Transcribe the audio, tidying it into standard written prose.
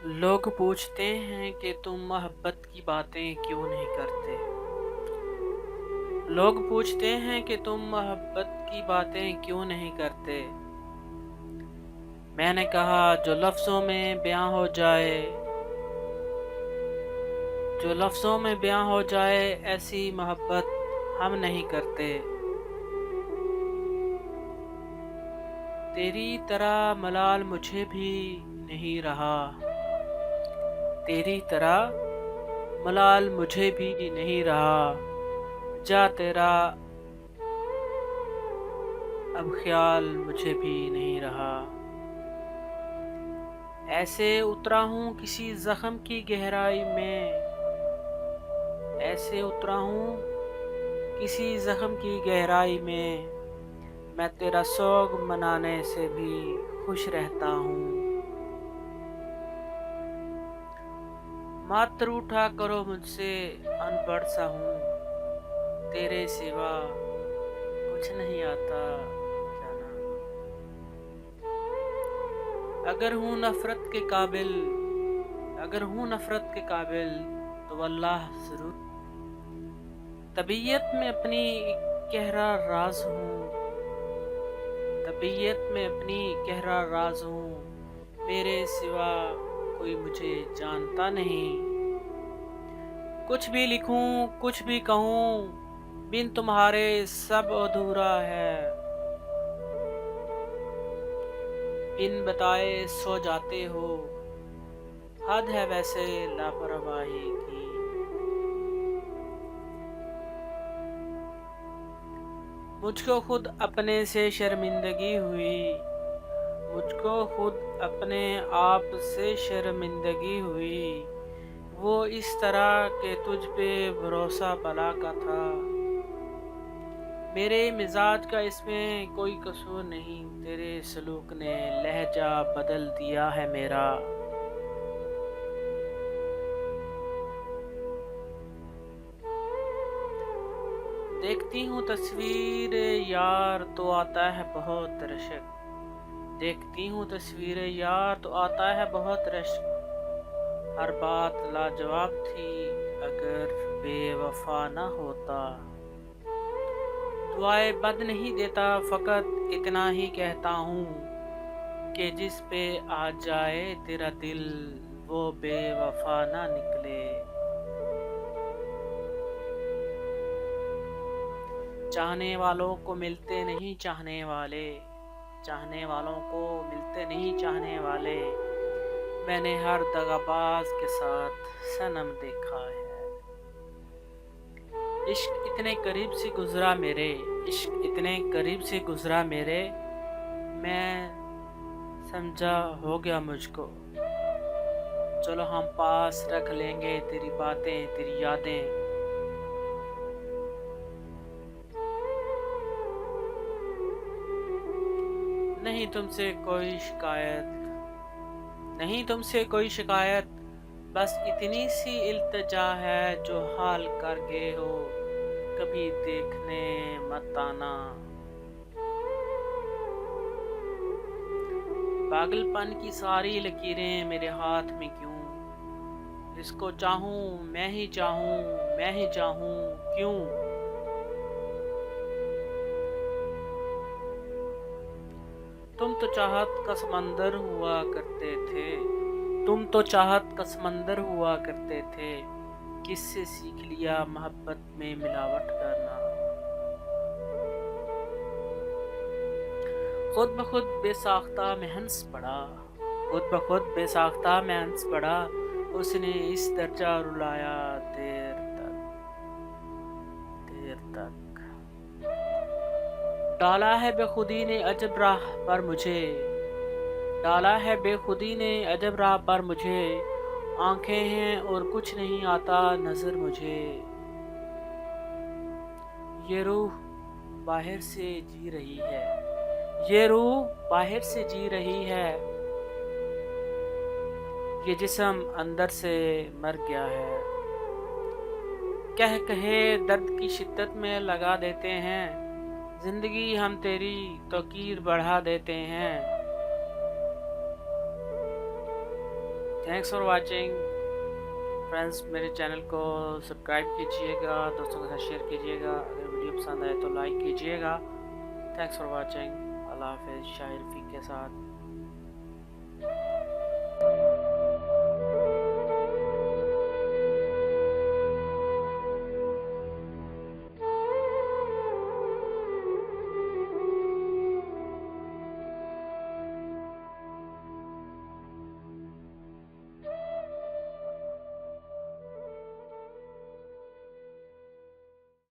लोग पूछते हैं कि तुम मोहब्बत की बातें क्यों नहीं करते। लोग पूछते हैं कि तुम मोहब्बत की बातें क्यों नहीं करते। मैंने कहा जो लफ्ज़ों में बयां हो जाए, जो लफ्ज़ों में बयां हो जाए ऐसी मोहब्बत हम नहीं करते। तेरी तरह मलाल मुझे भी नहीं रहा, तेरी तरह मलाल मुझे भी नहीं रहा। जा तेरा अब ख्याल मुझे भी नहीं रहा। ऐसे उतरा हूँ किसी जख्म की गहराई में, ऐसे उतरा हूँ किसी जख्म की गहराई में। मैं तेरा सोग मनाने से भी खुश रहता हूँ। मत रूठा करो मुझसे, अनपढ़ सा हूँ, तेरे सिवा कुछ नहीं आता जाना। अगर हूँ नफरत के काबिल, अगर हूँ नफरत के काबिल तो अल्लाह जरूर। तबीयत में अपनी एक गहरा राज हूँ, तबीयत में अपनी गहरा राज हूँ। मेरे सिवा कोई मुझे जानता नहीं। कुछ भी लिखूं कुछ भी कहूँ, बिन तुम्हारे सब अधूरा है। बिन बताए सो जाते हो, हद है वैसे लापरवाही की। मुझको खुद अपने से शर्मिंदगी हुई, मुझको खुद अपने आप से शर्मिंदगी हुई। वो इस तरह के तुझ पे भरोसा भला का था। मेरे मिजाज का इसमें कोई कसूर नहीं, तेरे सलूक ने लहजा बदल दिया है मेरा। देखती हूँ तस्वीर यार तो आता है बहुत रशक, देखती हूँ तस्वीर यार तो आता है बहुत रश्क। हर बात लाजवाब थी अगर बेवफा ना होता। दुआएं बद नहीं देता, फकत इतना ही कहता हूँ कि जिस पे आ जाए तेरा दिल वो बेवफा ना निकले। चाहने वालों को मिलते नहीं चाहने वाले, चाहने वालों को मिलते नहीं चाहने वाले। मैंने हर दगाबाज के साथ सनम देखा है। इश्क इतने करीब से गुजरा मेरे, इश्क इतने करीब से गुजरा मेरे। मैं समझा हो गया मुझको। चलो हम पास रख लेंगे तेरी बातें तेरी यादें। नहीं तुमसे कोई शिकायत, नहीं तुमसे कोई शिकायत, बस इतनी सी इल्तिजा है जो हाल कर गए हो कभी देखने मत आना। पागलपन की सारी लकीरें मेरे हाथ में क्यों, जिसको चाहूं मैं ही चाहूं, मैं ही चाहूं क्यों। तुम तो चाहत का समंदर हुआ करते थे, तुम तो चाहत का समंदर हुआ करते थे। किससे सीख लिया मोहब्बत में मिलावट करना। खुद ब खुद बेसाख्ता में हंस पड़ा, खुद ब खुद बेसाख्ता में हंस पड़ा। उसने इस दर्जा रुलाया देर तक, देर तक। डाला है बेखुदी ने अजब राह पर मुझे, डाला है बेखुदी ने अजब राह पर मुझे। आंखें हैं और कुछ नहीं आता नजर मुझे। ये रूह बाहर से जी रही है, ये रूह बाहर से जी रही है। ये जिस्म अंदर से मर गया है। कह कहे दर्द की शिद्दत में लगा देते हैं, जिंदगी हम तेरी तौकीर बढ़ा देते हैं। Thanks for watching friends. मेरे चैनल को सब्सक्राइब कीजिएगा, दोस्तों के साथ शेयर कीजिएगा, अगर वीडियो पसंद आए तो लाइक कीजिएगा। Thanks for watching. अल्लाह हाफिज़। शाहिर रफ़ीक के साथ।